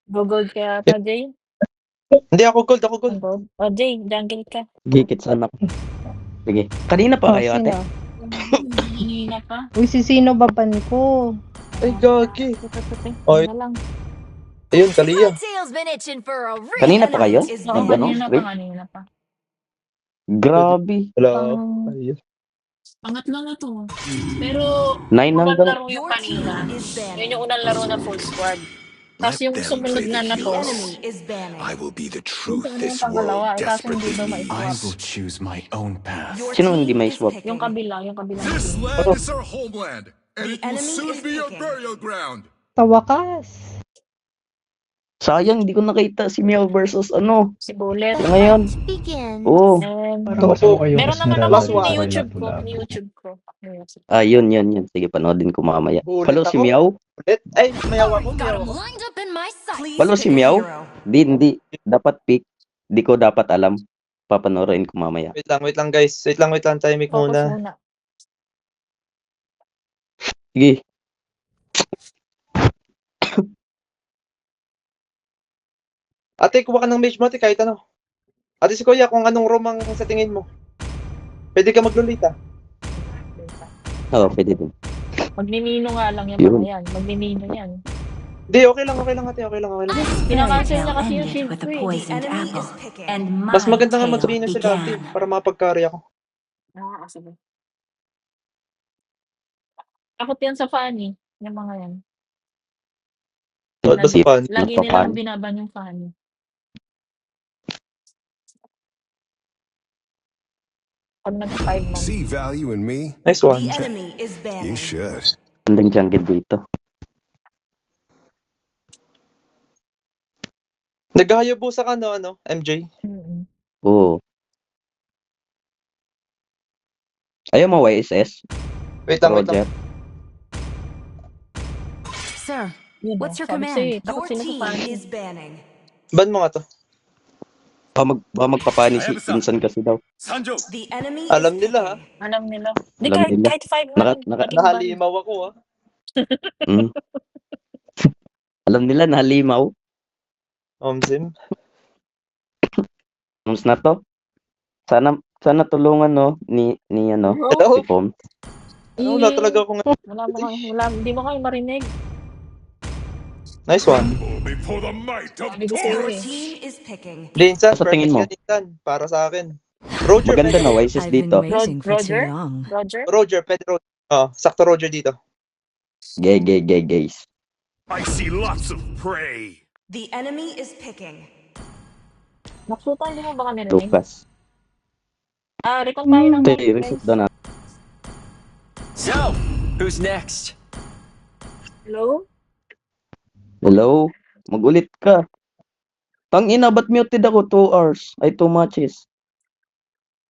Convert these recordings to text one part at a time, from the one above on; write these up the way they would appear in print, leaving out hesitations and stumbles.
Go-gold ka yata, Jay? Hindi, ako gold, ako gold. Ang gold? O, Jay, jungle ka. Gigit sana ako. Sige. Kanina pa kayo, ate? Sino? Kanina pa. Uy, si sino baban ko? Ay, gagi. Puti-puti. Ay. Ano lang. Ayun, Kalia. Kanina pa kayo? Oo, Nag-ano? kanina pa. Grabe. Wala. Pang- Ayun. Pangatlo na to. Pero, 9 unang hanggang... laro yung kanina. Yun yung unang laro na full squad. Tapos yung sumunod na to, I will be the yung truth yung this pangalawa, world kaso hindi desperately daw needs. I ma-swap. will choose my own path. Sino hindi may swap? Yung kabilang This team. land is our homeland, and it will enemy soon is be your picking. burial ground. Tawakas. Sayang, di ko nakita si Meow versus ano. Si Bullet. Ngayon. Oo. And, Parang mas okay yung meron naman Last ako one. ni YouTube ko. Yun. Sige, panoodin ko mamaya. Bullet Follow si ako. Meow? Ulit. Ay, mayaw ako, mayaw ako. Follow si Meow? Hindi. Dapat pick. Di ko dapat alam. Papanoorin ko mamaya. Wait lang, guys. Wait lang, timing Focus muna. muna. Sige. Ate, kuha ka ng mage mo, ate, kahit ano. Ate si Kuya, kung anong room ang sa tingin mo. Pwede ka maglulita. Oo, pwede din. Magninino nga lang yung Yun. mga yan. Magninino yan. Hindi, okay lang, ate, okay lang. Pinakancel niya kasi yung ended shield with ko a eh. poisoned apple, and my Mas maganda nga tale magbino sila, ate, began. para mapag-carry ako. Sige. Takot yan sa Fanny. Yung mga yan. Basta Si- pan. Lagi Nagpa-fan. nilang binaban yung Fanny. Pag nag-5 months. See value in me? Nice one. The enemy is You banning. should. Andang jungle dito. Naghahayabusa ka, no, MJ? Oo. Ayaw mo YSS? Wait lang. Roger. Sir, Yun, what's your sabi command? sa'yo eh, takot Your sila sa team Fanny. is banning. Ban mo nga to. Baka magpapani si Insan kasi daw. Sanjo! The enemy Alam is nila, ha? picking. Alam nila. Di Alam nila. kahit 5 Naka- months. naka- Nahalimaw ako, ha? Mm. Alam nila na halimaw. Sim. Mas na to. Sana tulungan no ni ano. Hello? Si Pom. Ano, wala talaga akong... Hindi mo kayo marinig. Nice one. Before the might of Sabi ko sa'yo Your eh. team is picking. Linsan, Sa tingin mo? perfect yan, Linsan. Para sa akin. Roger, Maganda na pwede. YSS dito. Roger? Roger, pwede Roger. Sakto Roger dito. Guys. I see lots of prey. The enemy is picking. Naksutan, hindi mo ba kami rinig? Lucas. Recon tayo ng mic, Reset guys. daw na. So, who's next? Hello? Hello? Magulit ka. Tangina, ba't muted ako 2 hours? Ay, 2 matches.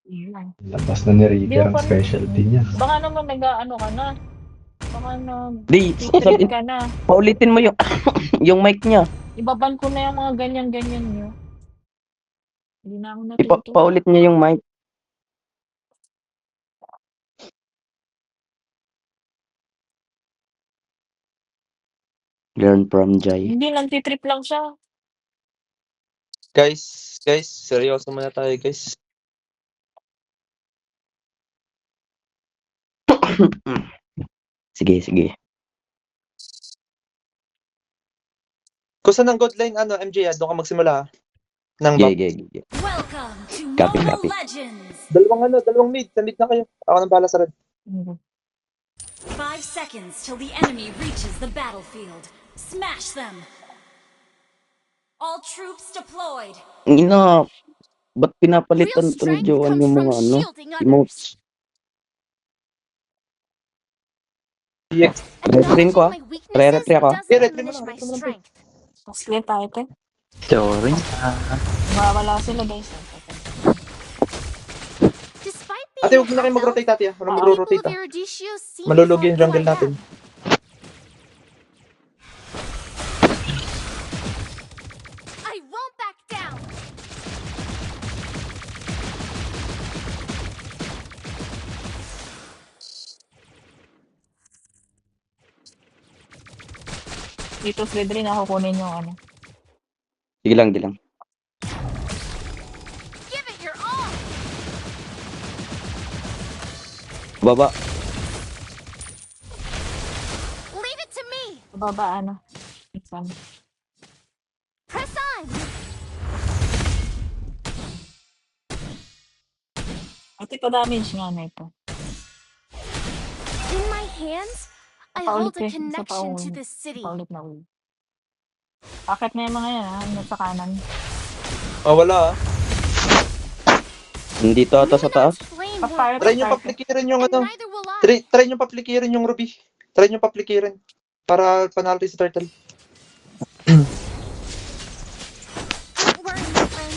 Yun. Labas na ni Di Reaper mo ang pa- specialty niya. Baka naman nag-ano ka na. Baka Di, trip ka na. paulitin mo yung yung mic niya. Ibaban ko na yung mga ganyan-ganyan nyo. Hindi na ako natuto. Paulit niya yung mic. Learn from Jai. Hindi, nagtitrip lang siya. Guys, seryoso muna tayo, guys. Sige. Kung saan ang god line, MJ, doon ka magsimula, ha? Nang Ge. Welcome to Copy. Legends. Dalawang mid. Sa mid na kayo. Ako nang bahala sa red. 5 seconds till the enemy reaches the battlefield. Smash them. All troops deployed. Ina, ba't pinapalitan to ni Joan yung mga emotes? Retrin ko, Re-retry ako. Retry mo lang. Mas clear tayo, te. Sorry. Mawawala sila, guys. Ate, huwag mo na kayo mag-rotate, ate, ha? Walang mag-rotate, ha? Malulugi yung jungle natin. I won't back down. Dito, Fredrin, ako kunin yung ano. Sige lang, sige lang. Give it your all. Baba. Leave it to me. Baba, ano. Insan. Press on. Ate, pa-damage nga na ito. In my hands, I Paulit hold a eh. Isa connection to paulit. this city. Paulit na ulit. Bakit na yung mga yan, ha? Nasa kanan. Wala ah. Nandito ata sa taas. Luminar's flame Pa-fire, won't Try nyo pa-fire. paplikirin yung and ano. neither will I. Try nyo paplikirin yung Ruby. Try nyo paplikirin. Para panalo si Turtle. Don't worry, my friend.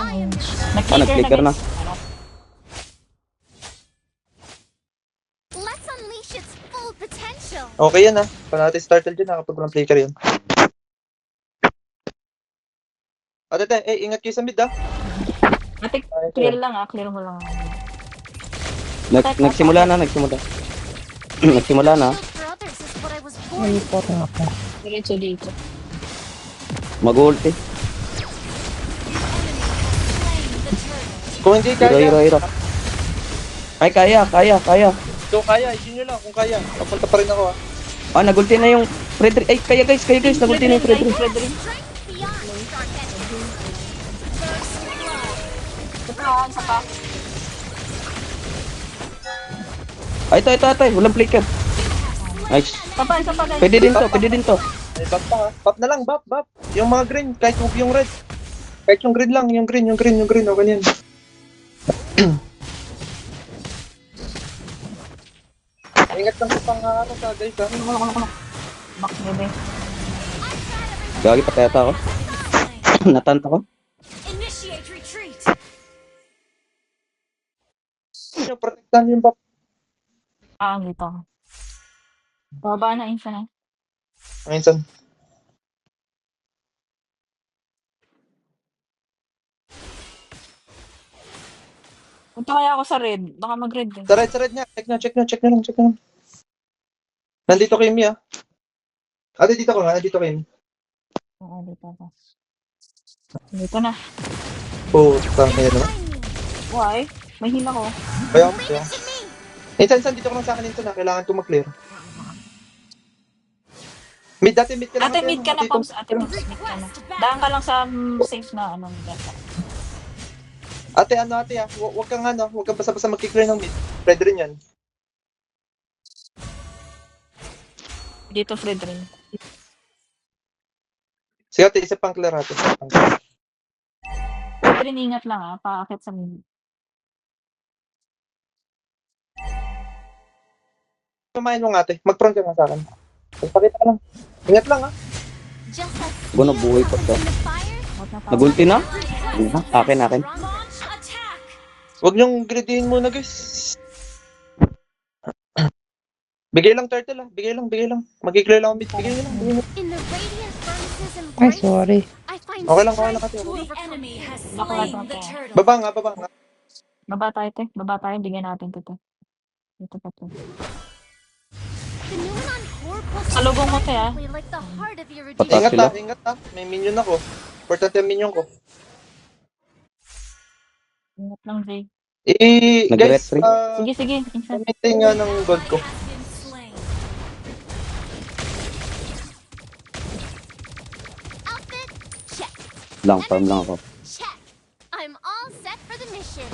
I am your friend. Nag-clicker na. guys. Let's unleash its full potential. Okay yan ah. Panalo si Turtle dyan. Nakapag walang flicker yan. Ate, ingat kayo sa mid ah. Ate, clear lang, ha? Clear mo lang. Nagsimula na. Nagsimula na. Shield for others is what I was born to Nalipot na ako. Diretso dito. Mag-ulti. flame the turtle. Kung hindi kaya. Hiro. Ay, kaya. So kaya, isin nyo lang kung kaya. Papunta pa rin ako ah. Ah, nagulti na yung Frederick. Ay, kaya guys. Nagulti na yung Frederick. Strength beyond dark energy. First blood. Isa pa. Ay, ito. Walang flicker. Nice. Isa pa, guys. Pwede din to. Ay, bap pa ah. Bap na lang, bap. Yung mga green, kahit huwag yung red. Kahit yung green lang, yung green. Okay yan. Ingat lang sa pang-araw sa guys ah. Back, bebe. Gagi, patay ata ako. Natanta ko. Initiate retreat. Yung protektahan yung bap. Dito. Baba na, insan na. Minsan. Punta kaya ako sa red. Baka mag-red din. Sa red niya. Check nyo lang. Nandito kay Mi ah. Ate, dito ko nga. Nandito kay Mi. Oo, dito ako. Dito na. Tama yan naman. Why? May hila ko. Kaya. Leave it to me. Insan, dito ko lang sa akin insan ah. Kailangan ko mag-clear. Mid ka lang. Ate, mid ka na, Ate, Poms. Ate, Poms, mid ka na. Daan ka lang sa safe na, data. Ate, huwag kang basta-basta mag-clear ng mid. Red rin yan. Dito, Fred rin. Sige ate, isa pang clear ate. Fred rin, ingat lang, ha. Paakit sa mid. Kumain mo nga ate. Mag-prone ka nga sa akin. Pagpakita ka lang. Ingat lang ah. Just as Bono, steel buhay pa comes to. in the fire, Huwag na pa. Nagulti na? Akin. launch attack. Huwag niyong gridihin muna guys. Bigay lang turtle ah. Bigay lang. Mag-clear lang ang mid. Bigay lang. In the radiant furnaces and Ay, grace, sorry. I find Okay lang strength ate. to Okay. overcome. enemy has slain the turtle. Baba nga. Baba tayo, te. Baba tayo. Bigyan natin ito, te. Ito pa, te. The Numenon core pulses Salubong mo, te, ah. violently like the heart of your Patas redeemer. sila. Ingat ah. May minion ako. Importante ang minion ko. Ingat lang, Jay. Guys, Nag-retreat. Sige. Insan. maintain nga ng gold ko. Has been slain. Outfit, check. Long farm lang ako. Check. I'm all set for the mission.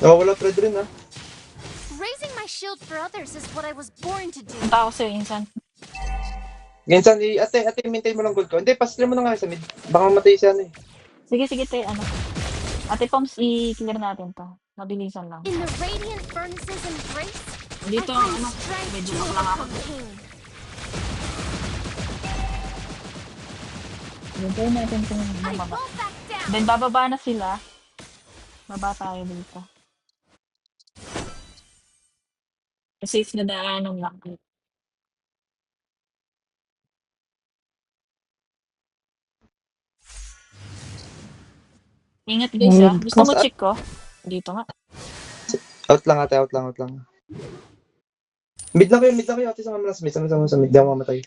Nawawala thread rin ah. Raising my shield for others is what I was born to do. Punta ako sa'yo, Insan. Minsan, ate, maintain mo lang gold ko. Hindi, pass mo na nga sa mid. Baka mamatay siya eh. Sige, te. Ate Poms, i-clear natin to. Mabilisan lang. In the radiant furnaces and grace, Dito, I find strength medyo to lang ako. overcome pain. Hintayin natin kung I bumaba. won't back down. Then, bababa na sila. Baba tayo dito. Safe na daanan lang. Ingat guys, ha. Gusto mo check ko? Dito nga. Out lang ate, out lang. Mid lang kayo. Ate, sama mo lang sa mid. Sama sa mid. Di ako mamatay.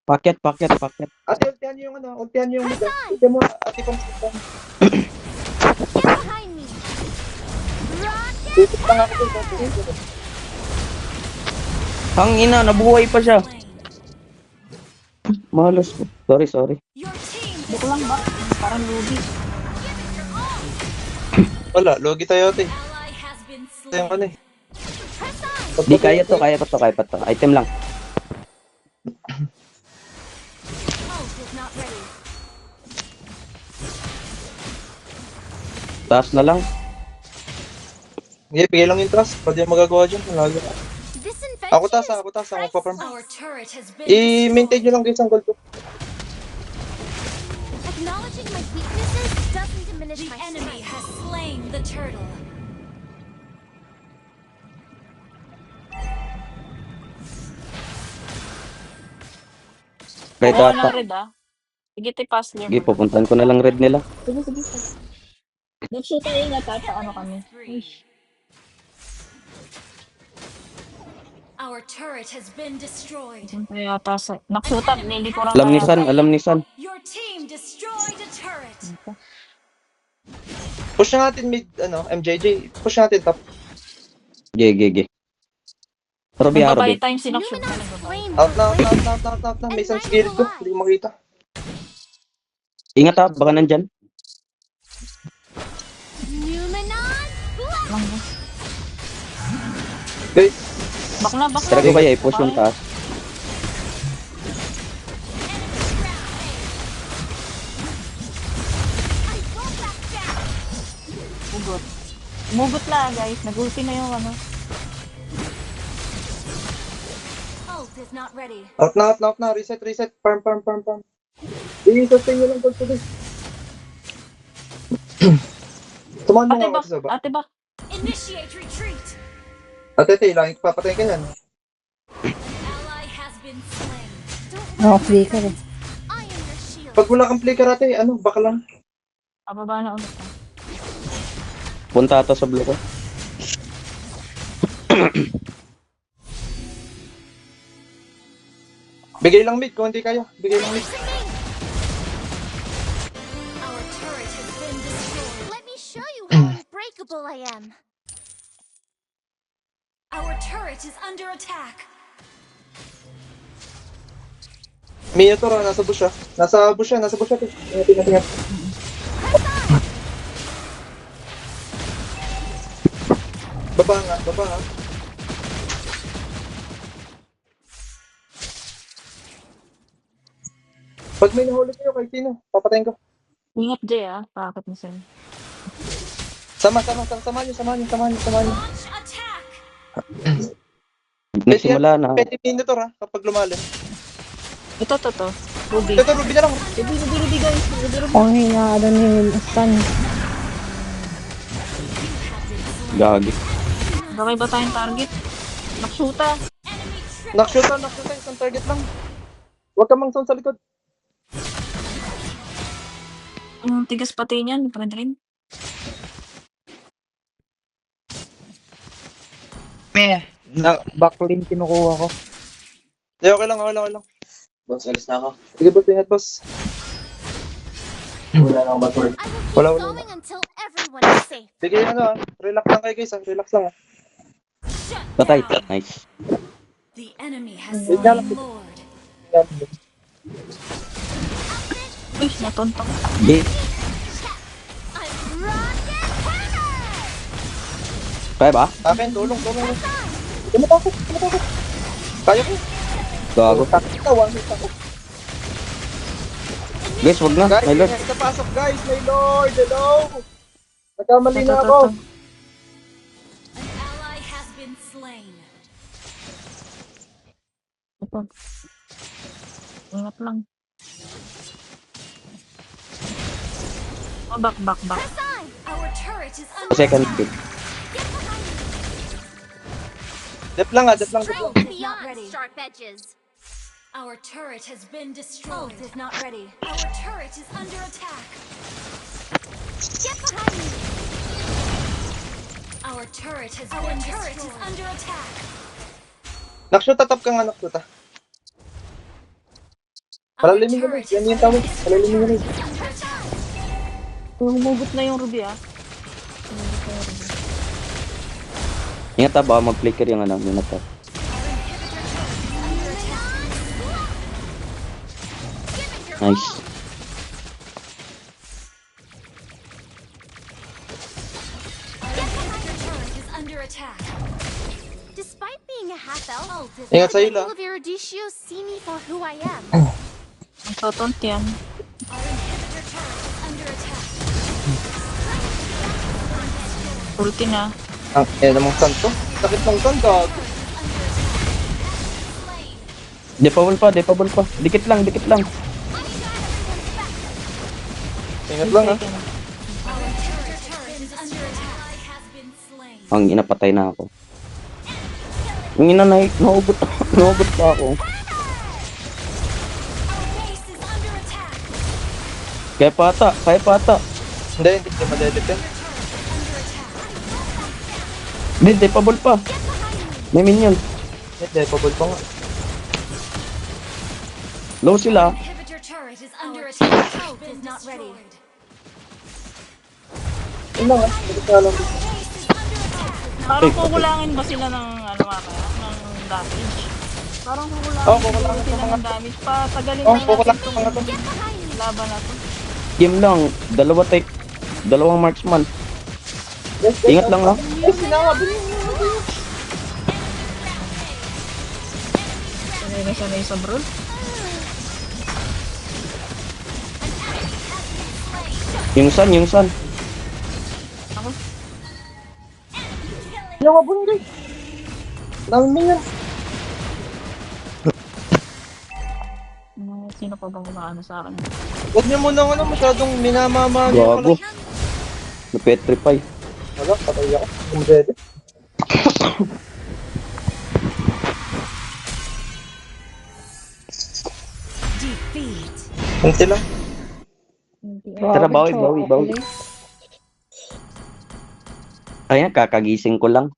Paket. Ate, ultihan niyo yung ultihan niyo yung mid. Ultihan mo, ate, pang Get behind me. Rocket Dito pa nga ako dito. Ang ina, nabuhay pa siya. Malos ko. Sorry. Your team Buko lang ba? Parang lugi. Wala, logi tayo, ate. ally has been Ito yung slain. eh. Press on. Di kaya to. Item lang. Ult is not ready. Taas na lang. Sige, bigay lang yung trust. Pwede yung magagawa dyan. Lalo. Disinfect. Ako taas. Magpaparm. Our turret has been I-maintain nyo lang guys ang gold ko. Acknowledging my weaknesses doesn't diminish The my enemy strength. has slain the turtle. Kahit Oo, ata. ng red ah. Sige, pass niyo. Sige, pupuntahan ko na lang red nila. Sige. Nag-shoot tayo na ano kami. Our turret has been destroyed. Kaya yata sa... Naksutan, hindi ko lang Alam ni San. Your team destroyed a turret. Push na natin mid, MJJ. Push natin top. Ge. Robi. Magbabay time si Naksutan. Numenar's flame Out na. will May isang skill ko. Hindi ko makita. Ingat ha, baka nandyan. Numenon blast. Guys, Bakla. Tara ko kaya i-push yung taas. I won't back down. Mugot. Mugot na guys. Nag-ulti na yung ano. Ult is not ready. out na. Reset. Farm. I-sustain nyo lang gold ko guys. Tumahan mo nga ako sa baba. Ate ba? Initiate retreat. Ate, lang papatayin ka yan. Ally has been slain. Naka-flicker eh. I am your shield. Pag wala kang flicker ate, baka lang. Ababa na ulit. Punta ata sa blue ko. Bigay lang mid kung hindi kaya. Bigay lang mid. Our turret has been destroyed. Let me show you how unbreakable I am. Our turret is under attack. Minotaur, nasa bush siya. Nasa bush siya. Tingnan. Baba nga. Pag may nahuli kayo kay Tino, papatayin ko. Ingat Jay ah. Bakit mo sa'yo? Samahan niyo. Launch attack. Nagsimula na. Pwede Minotaur kapag lumalim. Ito. Ruby. Ito, Ruby na lang. Ruby guys. Ang hina, ni stun. Gagi. Gawin ba tayong target? Naksuta. Nakshota. Isang target lang. Huwag ka mang sound sa likod. Ang tigas pati niyan. Friend rin. Backlane kinukuha ko. Okay lang. Boss, alis na ako. Sige boss, ingat boss. Wala na akong battery. I will keep Wala. going until everyone is safe. Bigay relax lang kayo guys. Relax lang. Shut Patay. down. Nice. The enemy has Wait lang. slain Lord. Uy, natontong. Ge. I'm rocket hammer. Kaya ba? Akin, tulong. Tumatakot. Kaya ko. Gago. One hit ako. Guys, wag na. Guys, My lord. may pasok guys. My lord, hello. Nagkamali na ako. An ally has been slain. Ito. Ingat lang. Oh, back. Press on. Our turret is under Second attack. pick. Get behind me. Dep lang. Strength beyond ready. sharp edges. Our turret has been destroyed. Ult is not ready. Our turret is under attack. Get behind me. Our turret has been destroyed. Our turret is under attack. Nakshot, tatap ka nga, nakshot ah. Our Palalimin mo turret rin. Yan has yung tawag. been Palalimin mo rin. under attack. Humugot na yung Ruby ah. Ingat ha, baka mag-flicker yung ano, yung nata. Nice. Your turret is under attack. Despite being a half elf, Ult is Ingat the sa'yo people lang. of Eruditio see me for who I am. Ang totont yan. Our inhibitor turret is under attack. Ulti na. Ang namang santo. Sakit ng santo. Turret is under attack. Slain. Depable pa. Dikit lang. Ingat lang ah. Second. Our inhibitor turret is under attack. Has been slain. Ang inapatay na ako. Ang ina na naugot pa ako. Our base is under attack. Kaya pata. Hindi ka madedip yan. Under attack. Hindi, depable pa. May minion. Hindi, pabol pa nga. Low sila. Inhibitor turret is under attack. Ult is not ready. Yun lang ah. Balik ka lang. Base is under attack. Parang kukulangin ba sila ng ano mamaya? Ng damage? Parang kukulangin, Oo, kukulangin sila sa mga- ng damage. Patagalin Oo, lang kukulangin natin sa mga to. itong laban na to. Game lang. Dalawang marksman. Yes, Ingat lang lang. Yes, sinawabin mo. Sanay sa brawl. Yung sun. Sinawabin mo guys. Dami minyan. Sino pa bang umaano sa akin? Huwag niyo muna masyadong minamamahal yung Gago. Napetrify. Wala, patay ako. Kung pwede. Defeat. Kunti lang. Tara, bawi. Ayan, kakagising ko lang.